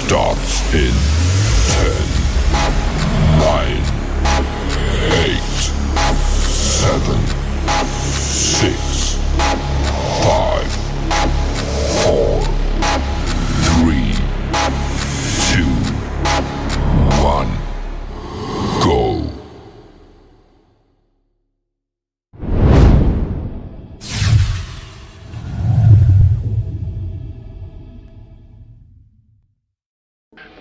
starts in 10, 9, 8, 7, 6, 5, 4, 3, 2, 1, go.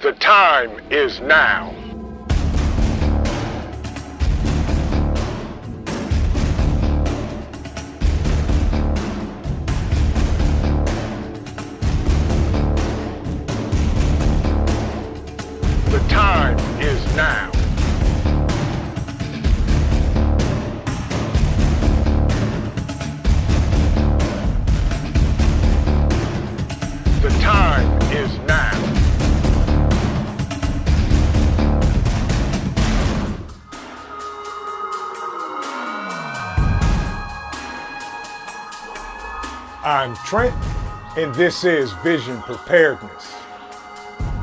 The time is now. The time is now. The time is now. I'm Trent, and this is Vision Preparedness.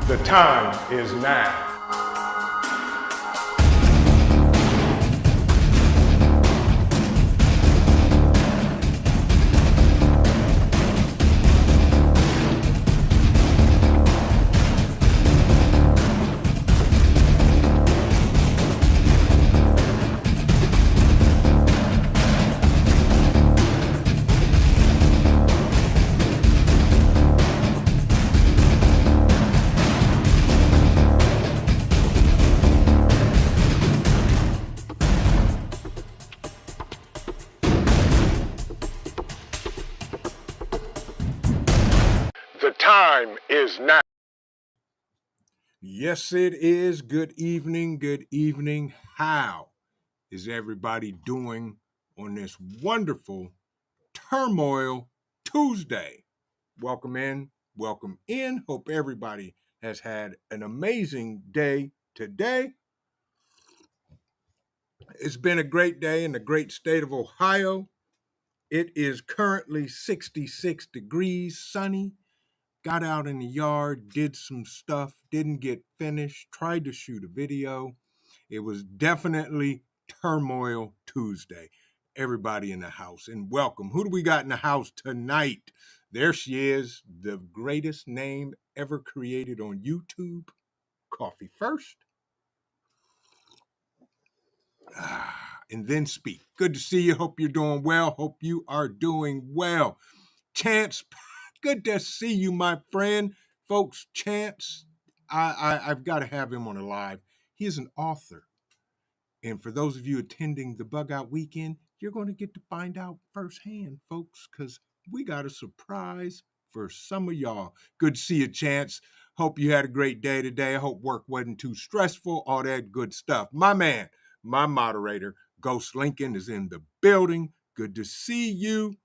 The time is now. The time is now. Yes, it is. Good evening. Good evening. How is everybody doing on this wonderful Turmoil Tuesday? Welcome in. Welcome in. Hope everybody has had an amazing day today. It's been a great day in the great state of Ohio. It is currently 66 degrees, sunny. Got out in the yard, did some stuff, didn't get finished, tried to shoot a video. It was definitely Turmoil Tuesday. Everybody in the house, and welcome. Who do we got in the house tonight? There she is, the greatest name ever created on YouTube. Coffee first. And then speak. Good to see you. Hope you're doing well. Hope you are doing well. Chance, good to see you, my friend. Folks, Chance, I've got to have him on a live. He is an author. And for those of you attending the Bug Out Weekend, you're going to get to find out firsthand, folks, because we got a surprise for some of y'all. Good to see you, Chance. Hope you had a great day today. I hope work wasn't too stressful, all that good stuff. My man, my moderator, Ghost Lincoln, is in the building. Good to see you.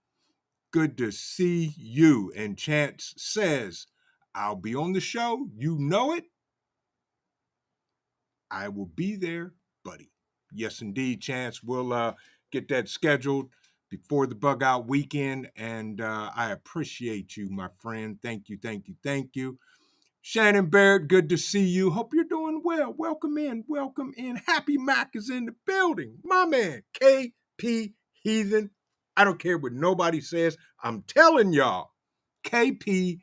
Good to see you. And Chance says, I'll be on the show. You know it. I will be there, buddy. Yes, indeed, Chance. We'll get that scheduled before the Bug Out Weekend. And I appreciate you, my friend. Thank you, thank you, thank you. Shannon Barrett, good to see you. Hope you're doing well. Welcome in, welcome in. Happy Mac is in the building. My man, KP Heathen. I don't care what nobody says. I'm telling y'all, KP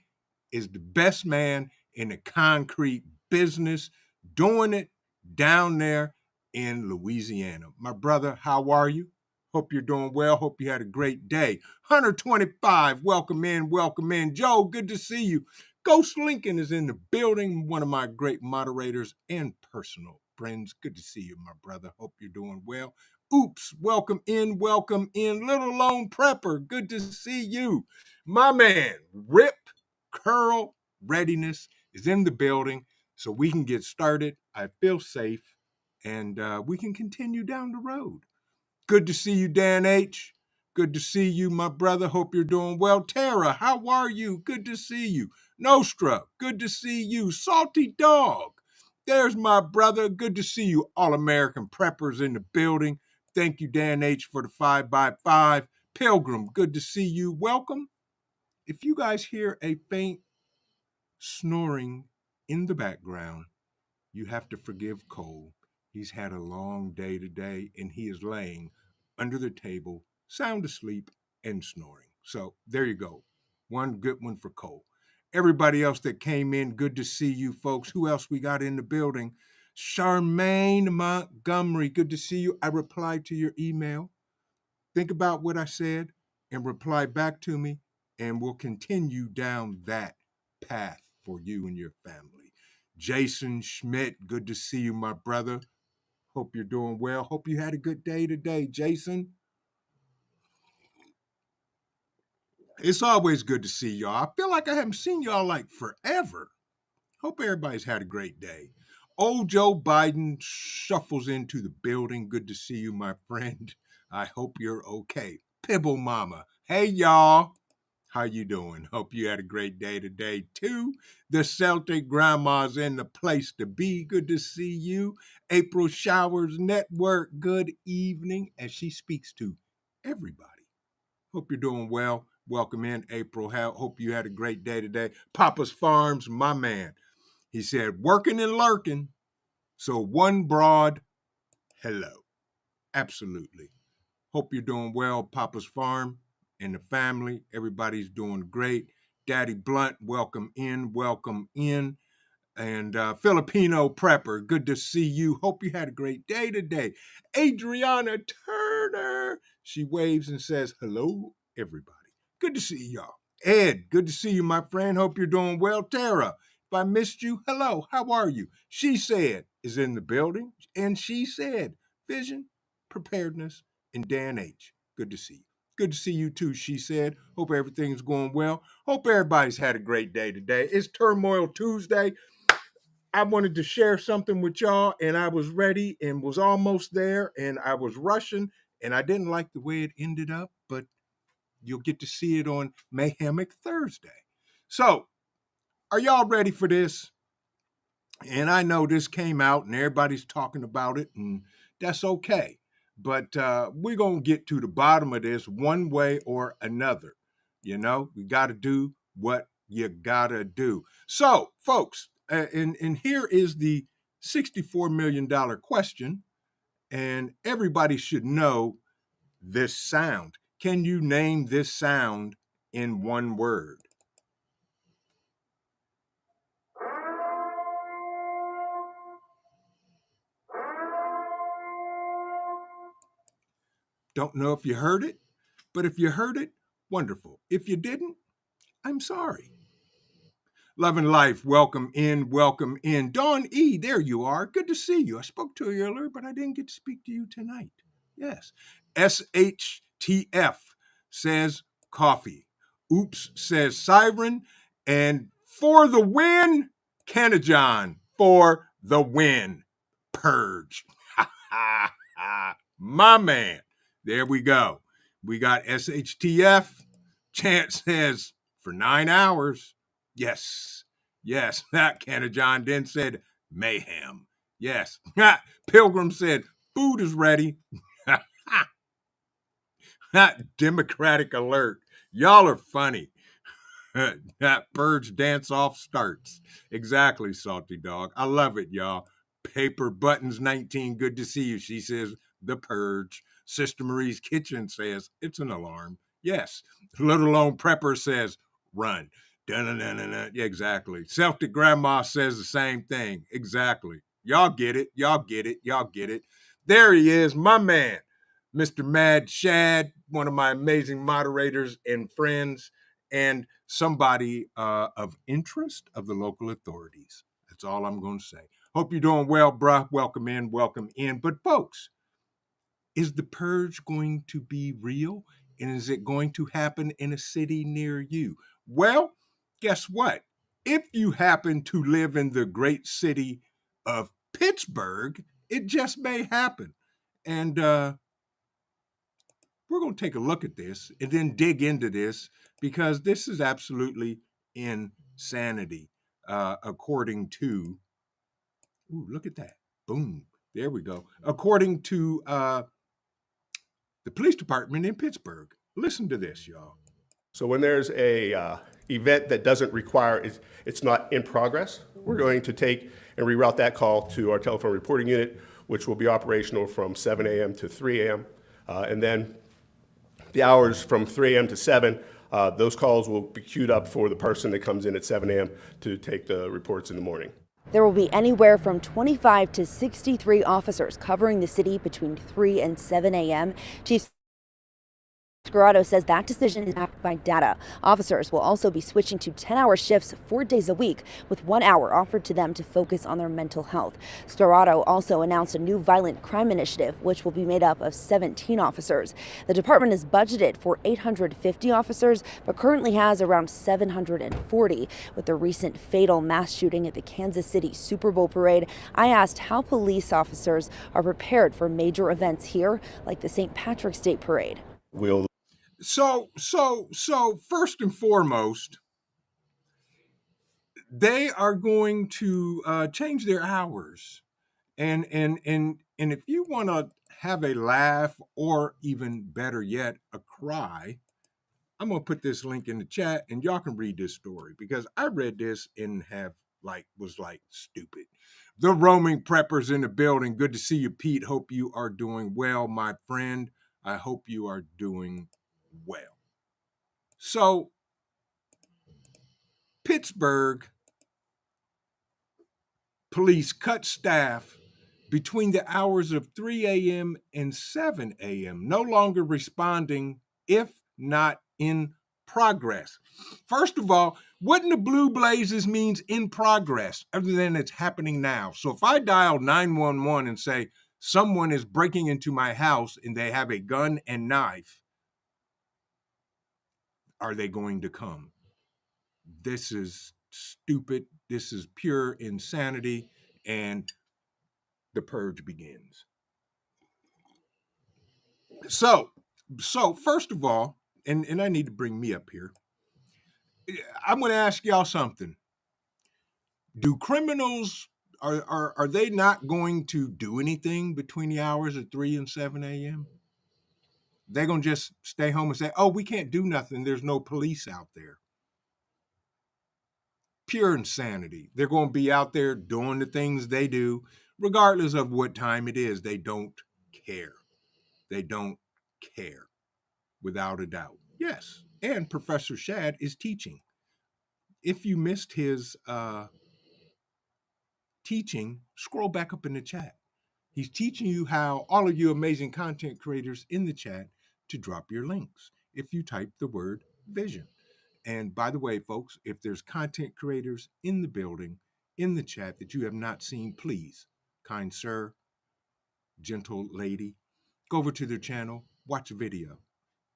is the best man in the concrete business, doing it down there in Louisiana. My brother, how are you? Hope you're doing well. Hope you had a great day. 125, welcome in, welcome in. Joe, good to see you. Ghost Lincoln is in the building, one of my great moderators and personal friends. Good to see you, my brother. Hope you're doing well. Oops, welcome in, welcome in. Little Lone Prepper, good to see you. My man, Rip Curl Readiness is in the building, so we can get started. I feel safe, and we can continue down the road. Good to see you, Dan H. Good to see you, my brother. Hope you're doing well. Tara, how are you? Good to see you. Nostra, good to see you. Salty Dog, there's my brother. Good to see you. All-American Preppers in the building. Thank you, Dan H, for the 5x5. Pilgrim, good to see you. Welcome. If you guys hear a faint snoring in the background, you have to forgive Cole. He's had a long day today, and he is laying under the table, sound asleep and snoring. So there you go. One good one for Cole. Everybody else that came in, good to see you folks. Who else we got in the building? Charmaine Montgomery, good to see you. I replied to your email. Think about what I said and reply back to me, and we'll continue down that path for you and your family. Jason Schmidt, good to see you, my brother. Hope you're doing well. Hope you had a good day today, Jason. It's always good to see y'all. I feel like I haven't seen y'all like forever. Hope everybody's had a great day. Old Joe Biden shuffles into the building. Good to see you, my friend. I hope you're okay. Pibble Mama. Hey, y'all. How you doing? Hope you had a great day today, too. The Celtic Grandma's in the place to be. Good to see you. April Showers Network, good evening, as she speaks to everybody. Hope you're doing well. Welcome in, April. Hope you had a great day today. Papa's Farms, my man. He said, working and lurking. So one broad hello. Absolutely. Hope you're doing well, Papa's Farm and the family. Everybody's doing great. Daddy Blunt, welcome in, welcome in. And Filipino Prepper, good to see you. Hope you had a great day today. Adriana Turner, she waves and says, hello, everybody. Good to see y'all. Ed, good to see you, my friend. Hope you're doing well. Tara, if I missed you, hello, how are you? She said is in the building, and she said, vision, preparedness, and Dan H. Good to see you. Good to see you too, she said. Hope everything's going well. Hope everybody's had a great day today. It's Turmoil Tuesday. I wanted to share something with y'all, and I was ready and was almost there, and I was rushing, and I didn't like the way it ended up, but you'll get to see it on Mayhemic Thursday. So, are y'all ready for this? And I know this came out and everybody's talking about it, and that's okay. But we're going to get to the bottom of this one way or another. You know, we got to do what you got to do. So, folks, and here is the $64 million question, and everybody should know this sound. Can you name this sound in one word? Don't know if you heard it, but if you heard it, wonderful. If you didn't, I'm sorry. Love and Life, welcome in, welcome in. Dawn E, there you are. Good to see you. I spoke to you earlier, but I didn't get to speak to you tonight. Yes. SHTF says coffee. Oops says siren. And for the win, Canajon for the win. Purge. My man. There we go. We got SHTF. Chance says for 9 hours. Yes. Yes. That Canajon then said mayhem. Yes. Pilgrim said food is ready. Democratic alert. Y'all are funny. That purge dance off starts. Exactly, Salty Dog. I love it, y'all. Paper Buttons 19, good to see you. She says, the purge. Sister Marie's Kitchen says, it's an alarm. Yes. Little Lone Prepper says, run. Dun-dun-dun-dun-dun. Yeah, exactly. Celtic Grandma says the same thing. Exactly. Y'all get it. Y'all get it. Y'all get it. There he is, my man, Mr. Mad Shad, one of my amazing moderators and friends, and somebody of interest of the local authorities. That's all I'm going to say. Hope you're doing well, bruh. Welcome in, welcome in. But folks, is the purge going to be real? And is it going to happen in a city near you? Well, guess what? If you happen to live in the great city of Pittsburgh, it just may happen. And we're going to take a look at this and then dig into this, because this is absolutely insanity, according to, ooh, look at that. Boom. There we go. According to the police department in Pittsburgh. Listen to this, y'all. So when there's a event that doesn't require, it's not in progress, We're going to take and reroute that call to our telephone reporting unit, which will be operational from 7 a.m. to 3 a.m. And then the hours from 3 a.m. to 7, those calls will be queued up for the person that comes in at 7 a.m. to take the reports in the morning. There will be anywhere from 25 to 63 officers covering the city between 3 and 7 a.m. Chief Scarrato says that decision is backed by data. Officers will also be switching to 10-hour shifts 4 days a week, with 1 hour offered to them to focus on their mental health. Scarrato also announced a new violent crime initiative, which will be made up of 17 officers. The department is budgeted for 850 officers, but currently has around 740. With the recent fatal mass shooting at the Kansas City Super Bowl parade, I asked how police officers are prepared for major events here, like the St. Patrick's Day parade. So first and foremost, they are going to change their hours, and if you want to have a laugh, or even better yet, a cry, I'm gonna put this link in the chat, and y'all can read this story, because I read this and was like stupid. The roaming preppers in the building. Good to see you, Pete. Hope you are doing well, my friend. I hope you are doing well. So, Pittsburgh police cut staff between the hours of 3 a.m. and 7 a.m., no longer responding if not in progress. First of all, what in the blue blazes means in progress, other than it's happening now? So if I dial 911 and say someone is breaking into my house and they have a gun and knife, are they going to come? This is stupid. This is pure insanity, and the purge begins. So first of all, and I need to bring me up here, I'm going to ask y'all something. Do criminals, are they not going to do anything between the hours of 3 and 7 a.m.? They're going to just stay home and say, oh, we can't do nothing. There's no police out there. Pure insanity. They're going to be out there doing the things they do, regardless of what time it is. They don't care. They don't care, without a doubt. Yes, and Professor Shad is teaching. If you missed his teaching, scroll back up in the chat. He's teaching you how, all of you amazing content creators in the chat, to drop your links if you type the word vision. And by the way, folks, if there's content creators in the building, in the chat, that you have not seen, please, kind sir, gentle lady, go over to their channel, watch a video,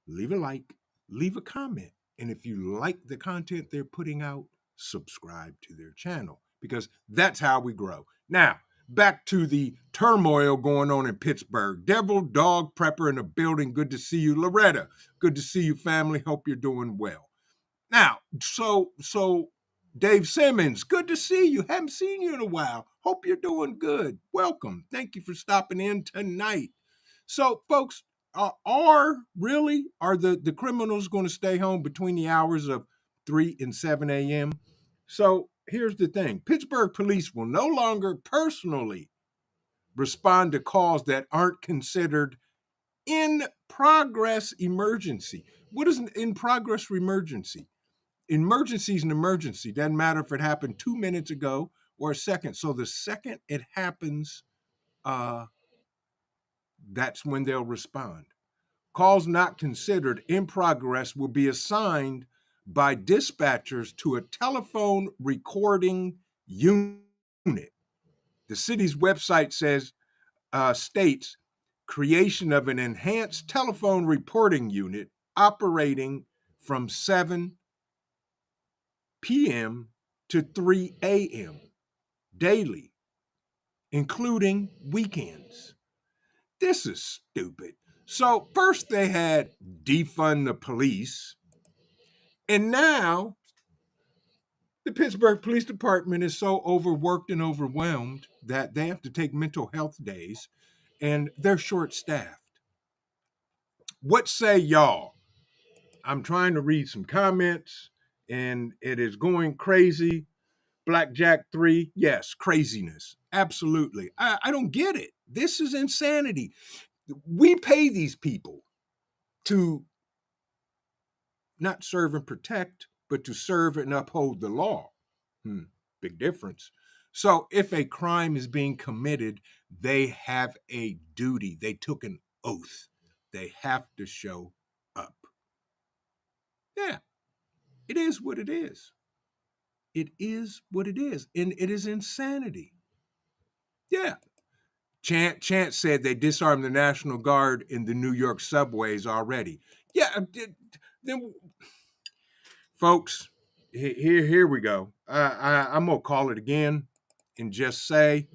leave a like, leave a comment. And if you like the content they're putting out, subscribe to their channel, because that's how we grow. Now, back to the turmoil going on in Pittsburgh. Devil Dog Prepper in the building. Good to see you. Loretta, good to see you, family. Hope you're doing well. Now, so Dave Simmons, good to see you. Haven't seen you in a while. Hope you're doing good. Welcome. Thank you for stopping in tonight. So, folks, are the criminals going to stay home between the hours of 3 and 7 a.m.? So here's the thing. Pittsburgh police will no longer personally respond to calls that aren't considered in progress emergency. What is an in progress emergency? Emergency is an emergency. Doesn't matter if it happened 2 minutes ago or a second. So the second it happens, that's when they'll respond. Calls not considered in progress will be assigned by dispatchers to a telephone recording unit. The city's website states creation of an enhanced telephone reporting unit operating from 7 p.m. to 3 a.m. daily, including weekends. This is stupid. So first they had defund the police, and now the Pittsburgh Police Department is so overworked and overwhelmed that they have to take mental health days, and they're short-staffed. What say y'all? I'm trying to read some comments, and it is going crazy. Blackjack 3, yes, craziness. Absolutely. I don't get it. This is insanity. We pay these people to not serve and protect, but to serve and uphold the law. Big difference. So if a crime is being committed, they have a duty. They took an oath. They have to show up. Yeah, it is what it is. It is what it is. And it is insanity. Yeah. Chance said they disarmed the National Guard in the New York subways already. Yeah, then, folks, here we go. I'm going to call it again and just say,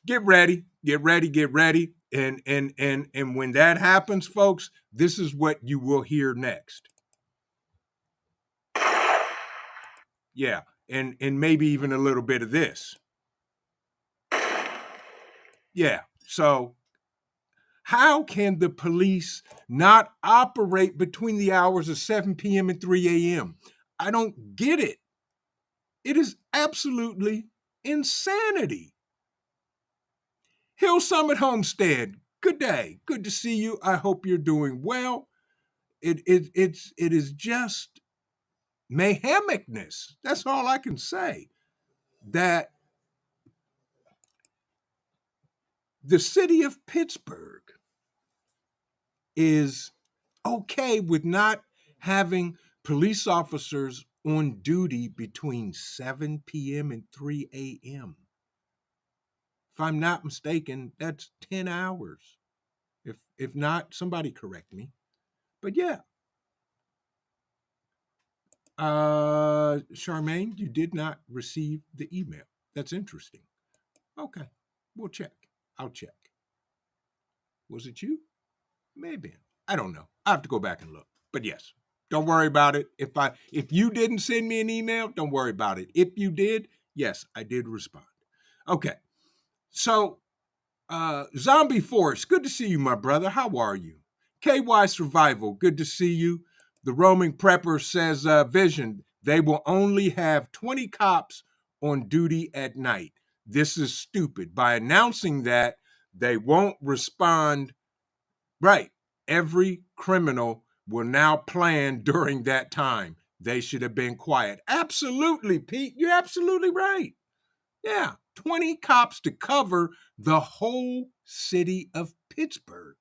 get ready. And when that happens, folks, this is what you will hear next. Yeah, and maybe even a little bit of this. Yeah, so how can the police not operate between the hours of 7 p.m. and 3 a.m.? I don't get it. It is absolutely insanity. Hill Summit Homestead, good day. Good to see you. I hope you're doing well. It is just mayhemicness. That's all I can say. That the city of Pittsburgh is okay with not having police officers on duty between 7 p.m. and 3 a.m. If I'm not mistaken, that's 10 hours. If not, somebody correct me. But yeah. Charmaine, you did not receive the email. That's interesting. Okay, we'll check. I'll check. Was it you? Maybe. I don't know. I have to go back and look. But yes, don't worry about it. If you didn't send me an email, don't worry about it. If you did, yes, I did respond. Okay. So, Zombie Force, good to see you, my brother. How are you? KY Survival, good to see you. The Roaming Prepper says, Vision, they will only have 20 cops on duty at night. This is stupid. By announcing that, they won't respond. Right. Every criminal will now plan during that time. They should have been quiet. Absolutely, Pete. You're absolutely right. Yeah. 20 cops to cover the whole city of Pittsburgh.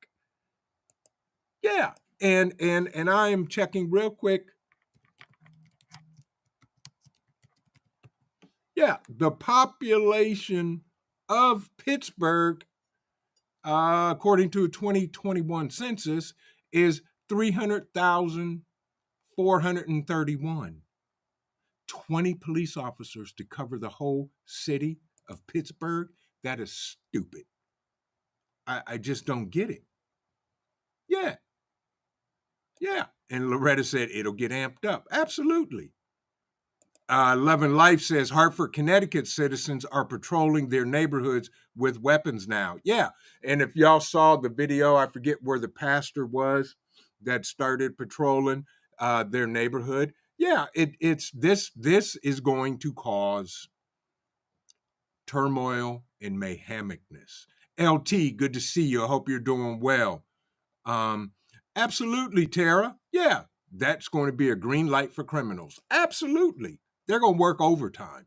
Yeah. And I am checking real quick. Yeah. The population of Pittsburgh, according to a 2021 census, is 300,431. 20 police officers to cover the whole city of Pittsburgh. That is stupid. I just don't get it. Yeah. Yeah. And Loretta said it'll get amped up. Absolutely. Love and Life says Hartford, Connecticut citizens are patrolling their neighborhoods with weapons now. Yeah. And if y'all saw the video, I forget where the pastor was that started patrolling their neighborhood. Yeah, this is going to cause turmoil and mayhemicness. LT, good to see you. I hope you're doing well. Absolutely, Tara. Yeah, that's going to be a green light for criminals. Absolutely. They're going to work overtime,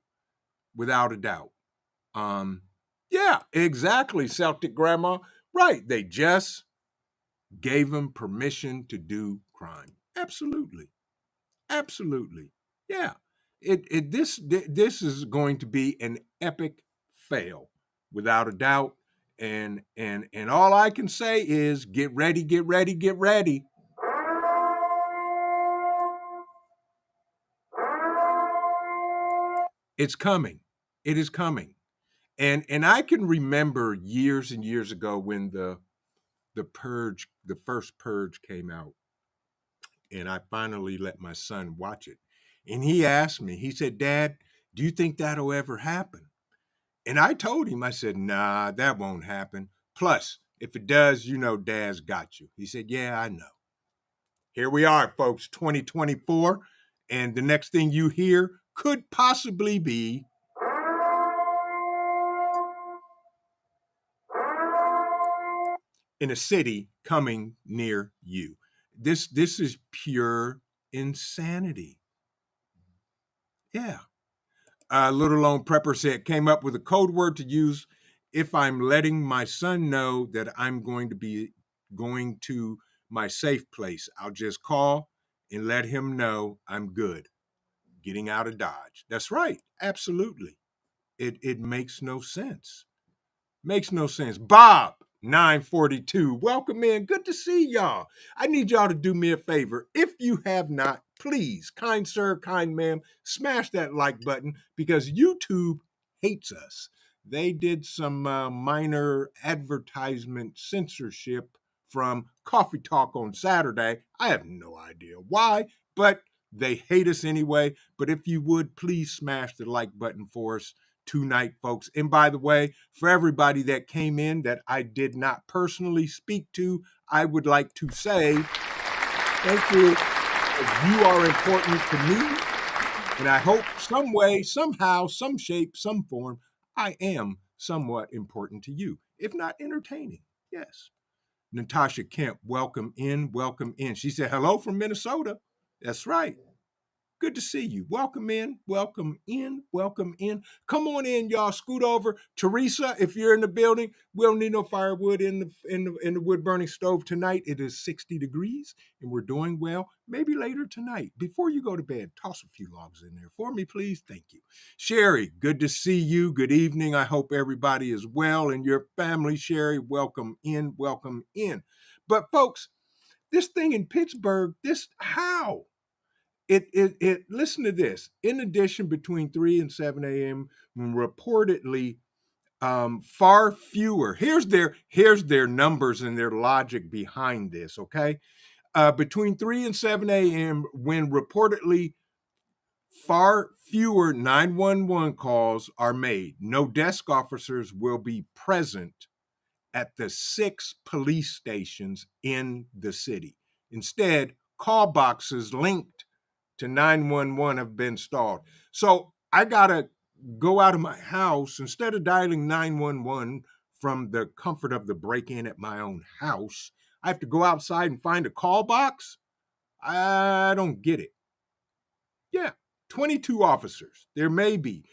without a doubt. Yeah, exactly, Celtic Grandma. Right, they just gave them permission to do crime. Absolutely. Absolutely. Yeah. This is going to be an epic fail, without a doubt. And all I can say is get ready, get ready, get ready. It's coming. It is coming. And I can remember years and years ago when the Purge, the first Purge came out, and I finally let my son watch it. And he asked me, he said, Dad, do you think that'll ever happen? And I told him, I said, nah, that won't happen. Plus, If it does, you know Dad's got you. He said, yeah, I know. Here we are, folks, 2024. And the next thing you hear could possibly be in a city coming near you. This is pure insanity. Yeah. Little Lone Prepper said, came up with a code word to use if I'm letting my son know that I'm going to be going to my safe place. I'll just call and let him know I'm good, getting out of Dodge. That's right. Absolutely. It makes no sense. Makes no sense. Bob, 942. Welcome in. Good to see y'all. I need y'all to do me a favor. If you have not, please, kind sir, kind ma'am, smash that like button because YouTube hates us. They did some minor advertisement censorship from Coffee Talk on Saturday. I have no idea why, but they hate us anyway. But if you would, please smash the like button for us tonight, folks. And by the way, for everybody that came in that I did not personally speak to, I would like to say thank you. You are important to me. And I hope some way, somehow, some shape, some form, I am somewhat important to you, if not entertaining. Yes. Natasha Kemp, welcome in, welcome in. She said, hello from Minnesota. That's right. Good to see you. Welcome in, welcome in, welcome in. Come on in, y'all. Scoot over. Teresa, if you're in the building, we don't need no firewood in the wood burning stove tonight. It is 60 degrees and we're doing well. Maybe later tonight, before you go to bed, toss a few logs in there for me, please. Thank you. Sherry, good to see you. Good evening. I hope everybody is well and your family. Sherry, welcome in, welcome in. But folks, this thing in Pittsburgh, how? It listen to this. In addition, between 3 and 7 a.m., reportedly far fewer. Here's their numbers and their logic behind this. Okay, between 3 and 7 a.m., when reportedly far fewer 911 calls are made, no desk officers will be present at the 6 police stations in the city. Instead, call boxes linked to 911 have been installed. So I gotta go out of my house instead of dialing 911 from the comfort of the break-in at my own house. I have to go outside and find a call box. I don't get it. Yeah, 22 officers. There may be.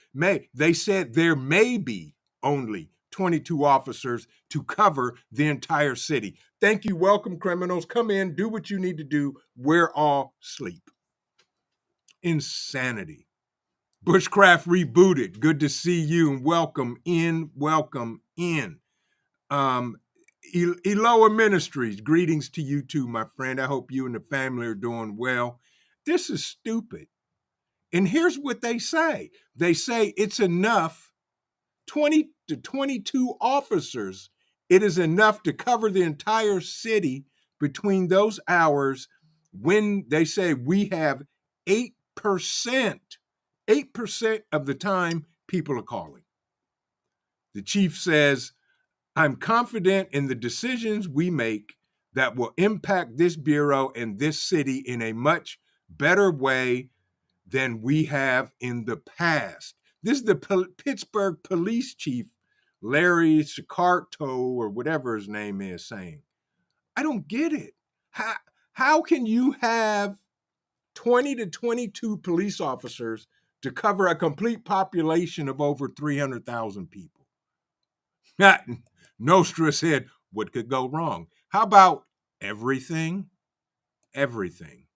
They said there may be only 22 officers to cover the entire city. Thank you. Welcome, criminals. Come in, do what you need to do. We're all asleep. Insanity. Bushcraft rebooted. Good to see you and welcome in. Welcome in. Eloa Ministries, greetings to you too, my friend. I hope you and the family are doing well. This is stupid. And here's what they say. They say it's enough, 20 to 22 officers. It is enough to cover the entire city between those hours when they say we have 8% of the time people are calling. The chief says, I'm confident in the decisions we make that will impact this bureau and this city in a much better way than we have in the past. This is the Pittsburgh police chief, Larry Sicarto, or whatever his name is, saying. I don't get it. How can you have 20 to 22 police officers to cover a complete population of over 300,000 people? Nostra said, what could go wrong? How about everything? Everything.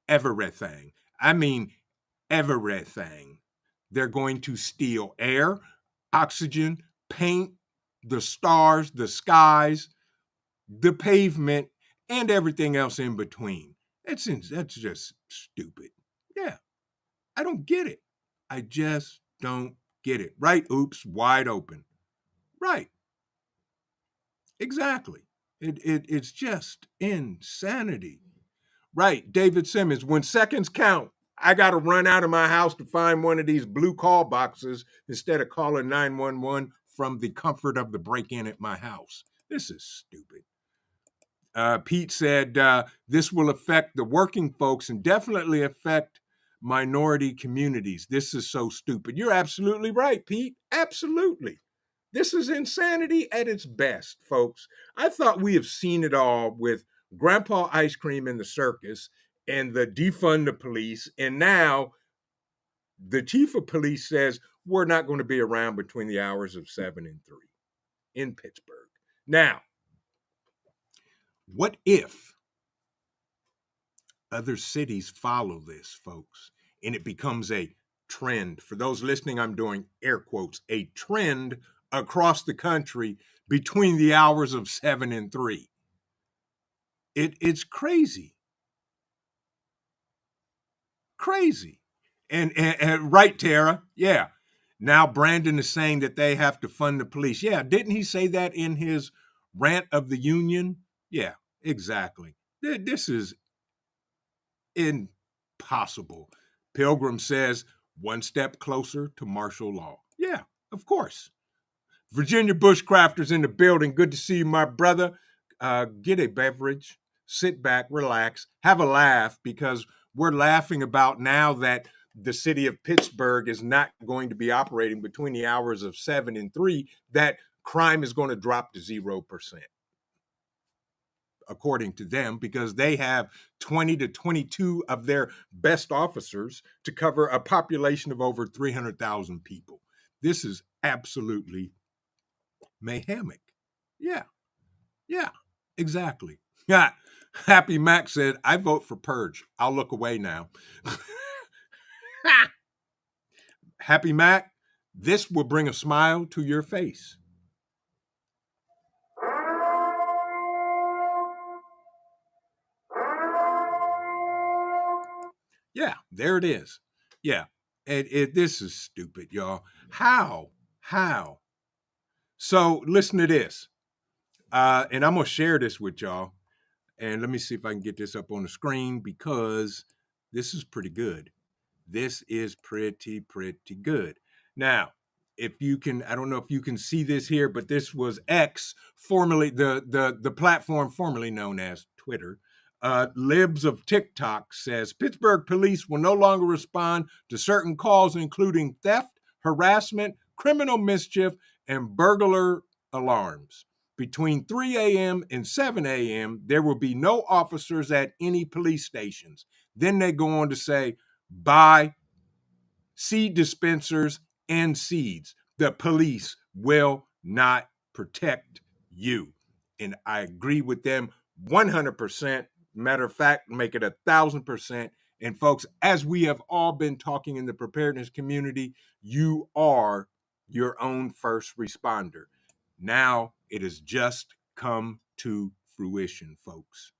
Everything. I mean, everything. They're going to steal air, oxygen, paint, the stars, the skies, the pavement, and everything else in between. That's just stupid. Yeah, I don't get it. I just don't get it. Right, oops, wide open. Right. Exactly. It's just insanity. Right, David Simmons, when seconds count, I got to run out of my house to find one of these blue call boxes instead of calling 911 from the comfort of the break-in at my house. This is stupid. Pete said this will affect the working folks and definitely affect minority communities. This is so stupid. You're absolutely right, Pete. Absolutely. This is insanity at its best, folks. I thought we have seen it all with Grandpa Ice Cream in the circus and the defund the police. And now the chief of police says we're not going to be around between the hours of 7 and 3 in Pittsburgh. Now, what if other cities follow this, folks, and it becomes a trend? For those listening, I'm doing air quotes, a trend across the country between the hours of 7 and 3. It's crazy. Crazy. And right, Tara. Yeah. Now Brandon is saying that they have to fund the police. Yeah, didn't he say that in his rant of the union? Yeah, exactly. This is impossible. Pilgrim says, one step closer to martial law. Yeah, of course. Virginia Bushcrafters in the building. Good to see you, my brother. Get a beverage, sit back, relax, have a laugh, because we're laughing about now that the city of Pittsburgh is not going to be operating between the hours of 7 and 3, that crime is going to drop to 0%. According to them, because they have 20 to 22 of their best officers to cover a population of over 300,000 people. This is absolutely mayhemic. Yeah, exactly. Yeah. Happy Mac said, I vote for Purge. I'll look away now. Happy Mac, this will bring a smile to your face. Yeah, there it is. Yeah, and this is stupid, y'all. How? So listen to this, and I'm gonna share this with y'all. And let me see if I can get this up on the screen, because this is pretty good. This is pretty good. Now, if you can, I don't know if you can see this here, but this was X, formerly the platform formerly known as Twitter. Libs of TikTok says Pittsburgh police will no longer respond to certain calls, including theft, harassment, criminal mischief, and burglar alarms. Between 3 a.m. and 7 a.m., there will be no officers at any police stations. Then they go on to say, buy seed dispensers and seeds. The police will not protect you. And I agree with them 100%. Matter of fact, make it 1,000%. And folks, as we have all been talking in the preparedness community, you are your own first responder. Now it has just come to fruition, folks.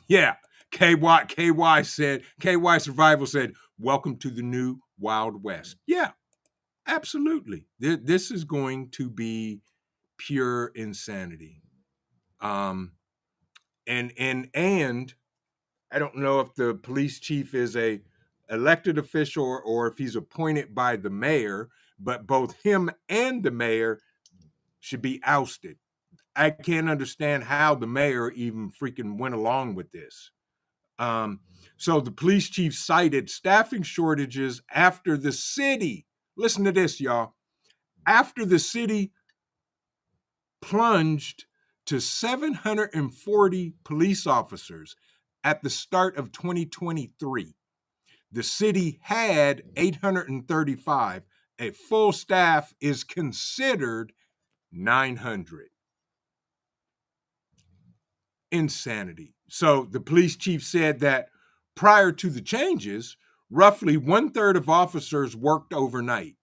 Yeah. KY said, KY Survival said, welcome to the new Wild West. Yeah, absolutely. This is going to be pure insanity. And I don't know if the police chief is a elected official or if he's appointed by the mayor, but both him and the mayor should be ousted. I can't understand how the mayor even freaking went along with this. So the police chief cited staffing shortages after the city, listen to this, y'all, after the city plunged to 740 police officers at the start of 2023. The city had 835. A full staff is considered 900. Insanity. So the police chief said that prior to the changes, roughly 1/3 of officers worked overnight.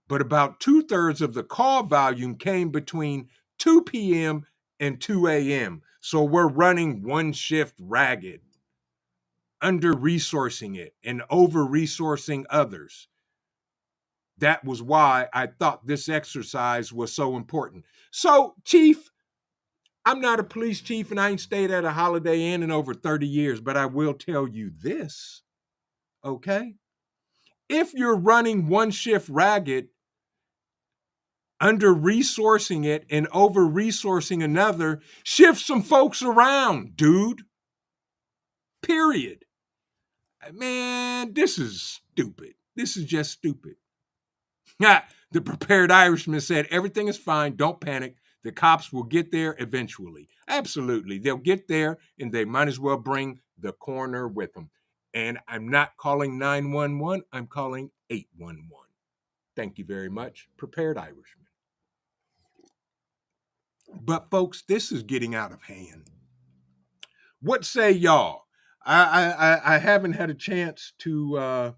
But about 2/3 of the call volume came between 2 p.m. and 2 a.m. So we're running one shift ragged, under-resourcing it and over-resourcing others. That was why I thought this exercise was so important. So, Chief, I'm not a police chief and I ain't stayed at a Holiday Inn in over 30 years, but I will tell you this, okay? If you're running one shift ragged, under-resourcing it and over-resourcing another, shift some folks around, dude. Period. Man, this is stupid. This is just stupid. The prepared Irishman said, everything is fine. Don't panic. The cops will get there eventually. Absolutely. They'll get there, and they might as well bring the coroner with them. And I'm not calling 911. I'm calling 811. Thank you very much, prepared Irishman. But folks, this is getting out of hand. What say y'all? I haven't had a chance to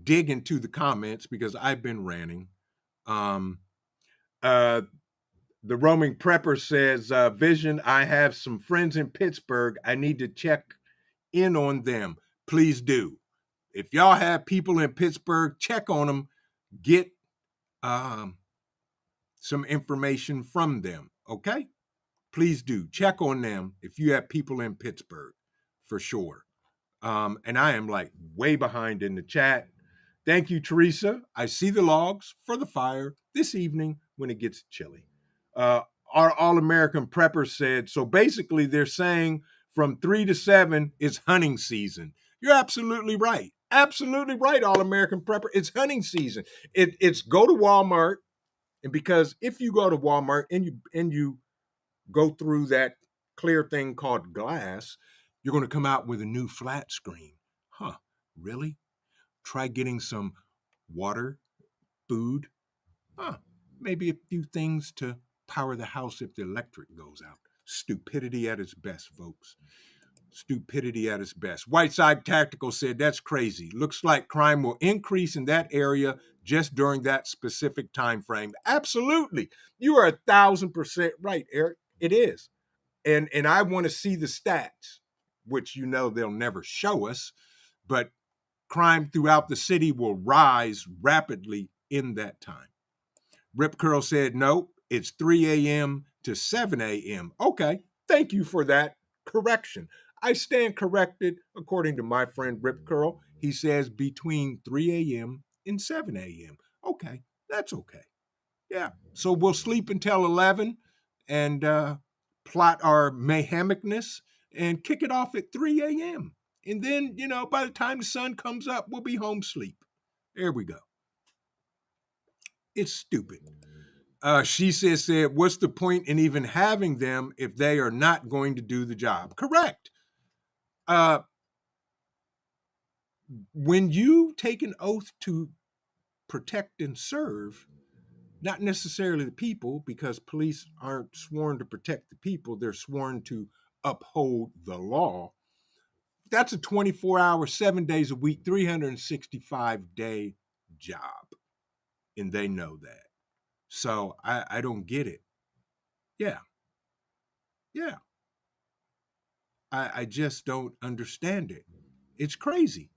dig into the comments because I've been ranting. The roaming prepper says, Vision, I have some friends in Pittsburgh. I need to check in on them. Please do. If y'all have people in Pittsburgh, check on them. Get some information from them, okay? Please do. Check on them if you have people in Pittsburgh, for sure. And I am like way behind in the chat. Thank you, Teresa. I see the logs for the fire this evening when it gets chilly. Our All-American Prepper said, so basically they're saying from 3 to 7 is hunting season. You're absolutely right. Absolutely right, All-American Prepper. It's hunting season. It's go to Walmart, and because if you go to Walmart and you go through that clear thing called glass, you're going to come out with a new flat screen. Huh, really? Try getting some water, food, maybe a few things to power the house if the electric goes out. Stupidity at its best, folks. Stupidity at its best. Whiteside Tactical said, that's crazy. Looks like crime will increase in that area just during that specific time frame. Absolutely. You are 1,000% right, Eric. It is. And I want to see the stats, which you know they'll never show us, but crime throughout the city will rise rapidly in that time. Rip Curl said, no, it's 3 a.m. to 7 a.m. Okay, thank you for that correction. I stand corrected according to my friend Rip Curl. He says between 3 a.m. and 7 a.m. Okay, that's okay. Yeah, so we'll sleep until 11 and plot our mayhemicness and kick it off at 3 a.m. And then, by the time the sun comes up, we'll be home sleep. There we go. It's stupid. She said, what's the point in even having them if they are not going to do the job? Correct. When you take an oath to protect and serve, not necessarily the people, because police aren't sworn to protect the people, they're sworn to uphold the law. That's a 24-hour, 7 days a week, 365-day job. And they know that. So I don't get it. Yeah. I just don't understand it. It's crazy.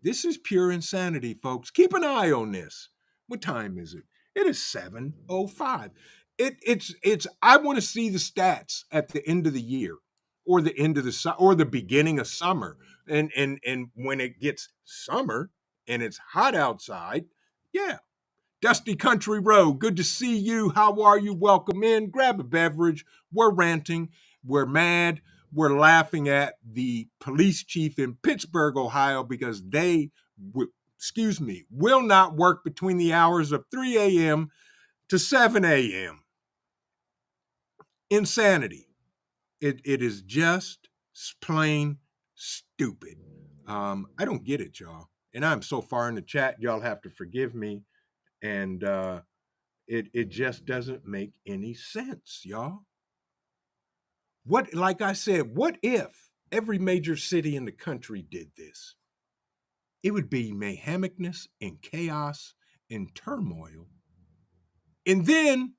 This is pure insanity, folks. Keep an eye on this. What time is it? It is 7:05. It's I want to see the stats at the end of the year or the end of the beginning of summer. And when it gets summer and it's hot outside, yeah. Dusty Country Road, good to see you. How are you? Welcome in. Grab a beverage. We're ranting. We're mad. We're laughing at the police chief in Pittsburgh, Ohio, because they, will not work between the hours of 3 a.m. to 7 a.m. Insanity. It is just plain stupid. I don't get it, y'all. And I'm so far in the chat, y'all have to forgive me. And it just doesn't make any sense, y'all. Like I said, what if every major city in the country did this? It would be mayhemicness and chaos and turmoil. And then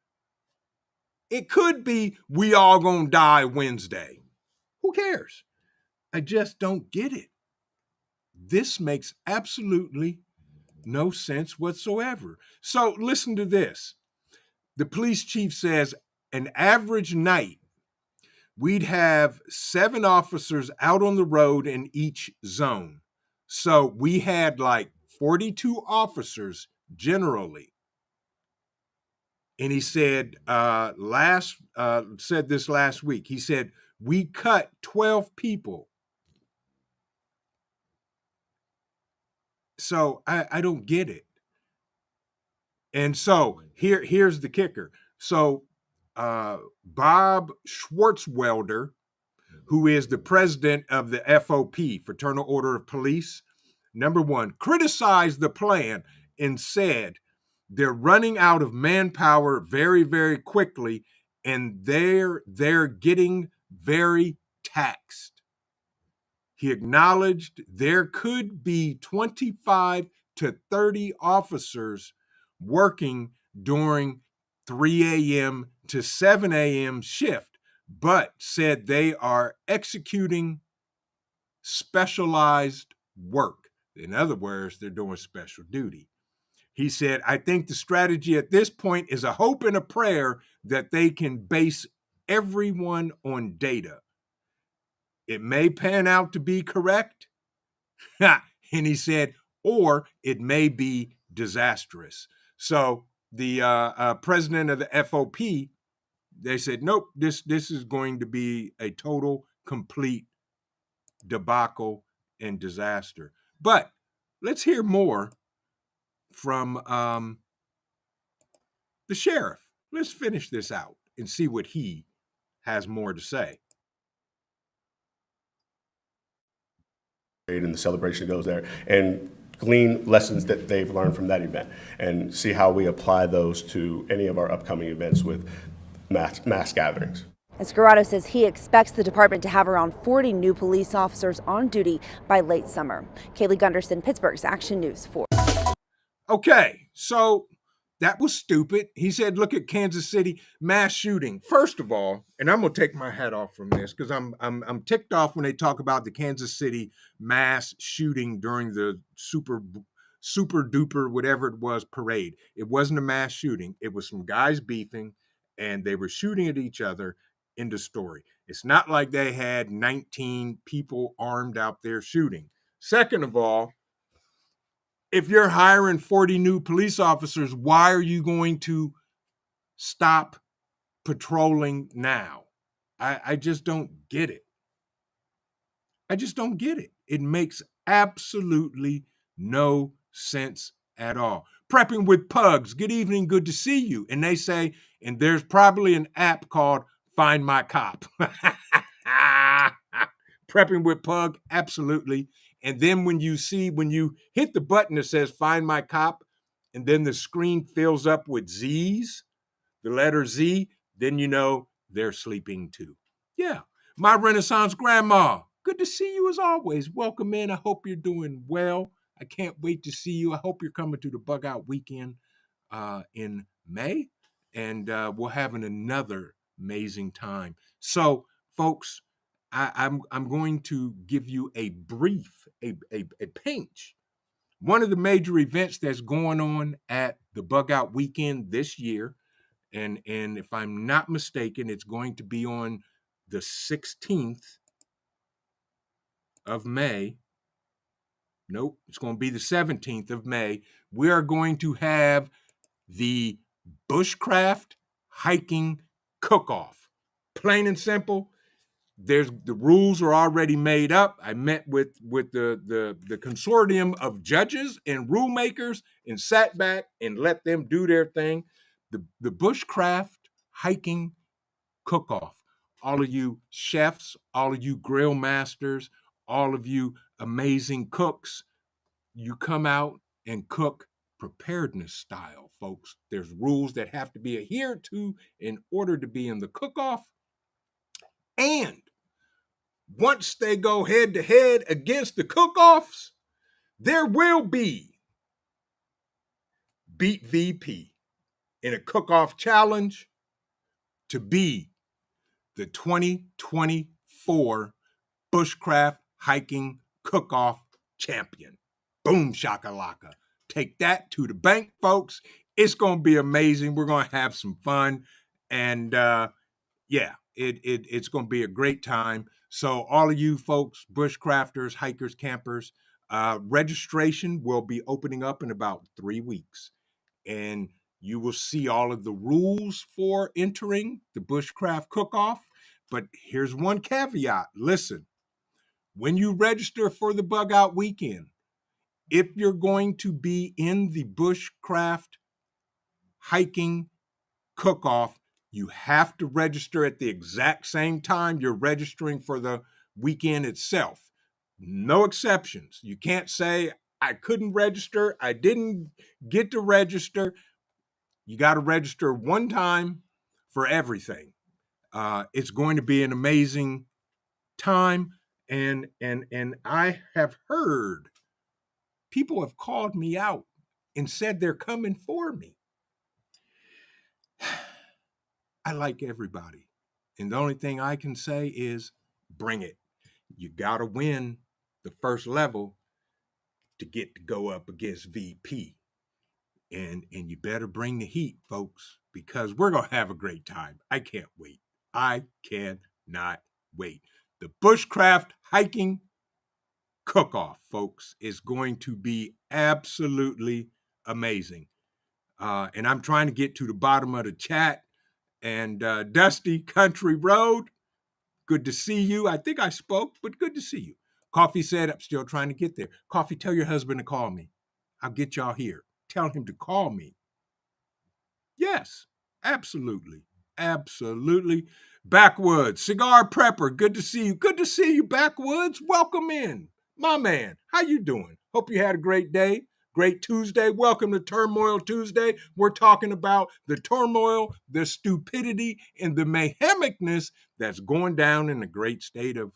it could be we all gonna die Wednesday. Who cares? I just don't get it. This makes absolutely no sense whatsoever. So listen to this. The police chief says an average night, we'd have 7 officers out on the road in each zone. So we had like 42 officers generally And he said said this last week. He said, we cut 12 people. So I don't get it. And so here's the kicker. So Bob Schwartzwelder, who is the president of the FOP, Fraternal Order of Police, number one, criticized the plan and said they're running out of manpower very, very quickly, and they're getting very taxed. He acknowledged there could be 25 to 30 officers working during 3 a.m. to 7 a.m. shift, but said they are executing specialized work. In other words, they're doing special duty. He said, I think the strategy at this point is a hope and a prayer that they can base everyone on data. It may pan out to be correct. And he said, or it may be disastrous. So the president of the FOP, they said, nope, this is going to be a total, complete debacle and disaster. But let's hear more from the sheriff. Let's finish this out and see what he has more to say. And the celebration goes there, and glean lessons that they've learned from that event and see how we apply those to any of our upcoming events with mass gatherings. And Scarrato says he expects the department to have around 40 new police officers on duty by late summer. Kaylee Gunderson, Pittsburgh's Action News 4. Okay, so that was stupid. He said, look at Kansas City mass shooting. First of all, and I'm going to take my hat off from this because I'm ticked off when they talk about the Kansas City mass shooting during the super duper, whatever it was, parade. It wasn't a mass shooting. It was some guys beefing and they were shooting at each other. End of story. It's not like they had 19 people armed out there shooting. Second of all, if you're hiring 40 new police officers, why are you going to stop patrolling now? I just don't get it. I just don't get it. It makes absolutely no sense at all. Prepping with Pugs. Good evening. Good to see you. And they say, and there's probably an app called Find My Cop. Prepping with Pug. Absolutely. And then when you hit the button that says Find My Cop, and then the screen fills up with Z's, the letter Z, then you know they're sleeping too. Yeah. My Renaissance grandma. Good to see you as always. Welcome in. I hope you're doing well. I can't wait to see you. I hope you're coming to the Bug Out Weekend in May, and we're having another amazing time. So, folks, I'm going to give you a brief, a pinch. One of the major events that's going on at the Bug Out Weekend this year, and if I'm not mistaken, it's going to be on the 16th of May. Nope, it's going to be the 17th of May. We are going to have the Bushcraft Hiking Cook-Off. Plain and simple. The rules are already made up. I met with the consortium of judges and rule makers and sat back and let them do their thing. The Bushcraft Hiking Cook-Off. All of you chefs, all of you grill masters, all of you amazing cooks, you come out and cook preparedness style, folks. There's rules that have to be adhered to in order to be in the cook-off. And once they go head to head against the cook-offs, there will be Beat VP in a cook-off challenge to be the 2024 Bushcraft Hiking Cook-Off champion. Boom shakalaka. Take that to the bank, folks. It's going to be amazing. We're going to have some fun. And it's going to be a great time. So all of you folks, bushcrafters, hikers, campers, registration will be opening up in about 3 weeks. And You will see all of the rules for entering the bushcraft cook-off. But here's one caveat. Listen, when you register for the bug out weekend, if you're going to be in the bushcraft hiking cook-off, you have to register at the exact same time you're registering for the weekend itself. No exceptions. You can't say, I couldn't register, I didn't get to register. You got to register one time for everything. It's going to be an amazing time. And I have heard people have called me out and said they're coming for me. I like everybody. And the only thing I can say is bring it. You got to win the first level to get to go up against VP. And you better bring the heat, folks, because we're going to have a great time. I can't wait. I cannot wait. The bushcraft hiking cook-off, folks, is going to be absolutely amazing. And I'm trying to get to the bottom of the chat. And Dusty Country Road, good to see you. I think I spoke, but good to see you. Coffee said, I'm still trying to get there. Coffee, tell your husband to call me. I'll get y'all here. Tell him to call me. Yes, absolutely. Absolutely. Backwoods, Cigar Prepper, good to see you. Good to see you, Backwoods. Welcome in. My man, how you doing? Hope you had a great day. Great Tuesday. Welcome to Turmoil Tuesday. We're talking about the turmoil, the stupidity, and the mayhemicness that's going down in the great state of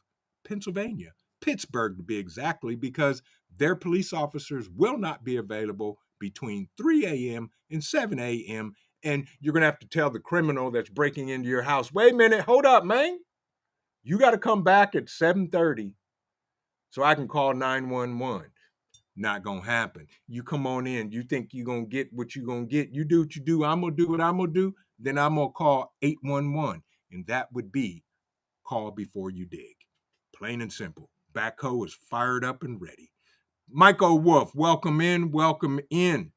Pennsylvania. Pittsburgh, to be exactly, because their police officers will not be available between 3 a.m. and 7 a.m. And you're going to have to tell the criminal that's breaking into your house, wait a minute, hold up, man. You got to come back at 7:30 so I can call 911. Not going to happen. You come on in. You think you're going to get what you're going to get. You do what you do. I'm going to do what I'm going to do. Then I'm going to call 811. And that would be call before you dig. Plain and simple. Backhoe is fired up and ready. Michael Wolf, welcome in. Welcome in.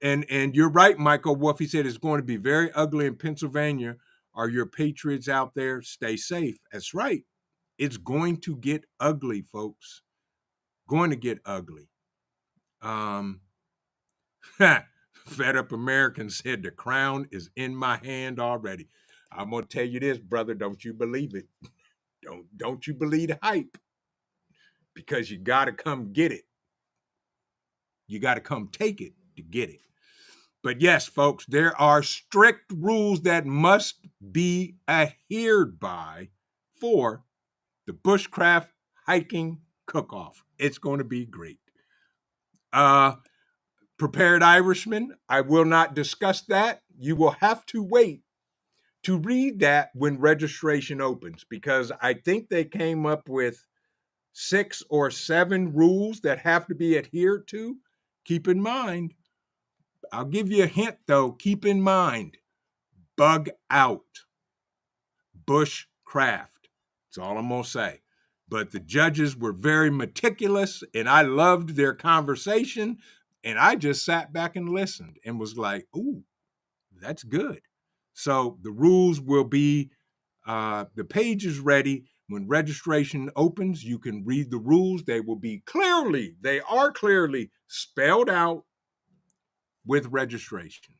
And you're right, Michael Wolf. He said it's going to be very ugly in Pennsylvania. Are your patriots out there? Stay safe. That's right. It's going to get ugly, folks. Going to get ugly. Fed Up American said the crown is in my hand already. I'm gonna tell you this, brother. Don't you believe it? Don't you believe the hype? Because you gotta come get it. You gotta come take it to get it. But yes, folks, there are strict rules that must be adhered by for the bushcraft hiking cook-off. It's going to be great. Prepared Irishman, I will not discuss that. You will have to wait to read that when registration opens, because I think they came up with 6 or 7 rules that have to be adhered to. Keep in mind, I'll give you a hint though, keep in mind, bug out, bushcraft. That's all I'm going to say. But the judges were very meticulous and I loved their conversation. And I just sat back and listened and was like, ooh, that's good. So the rules will be, the page is ready. When registration opens, you can read the rules. They are clearly spelled out with registration.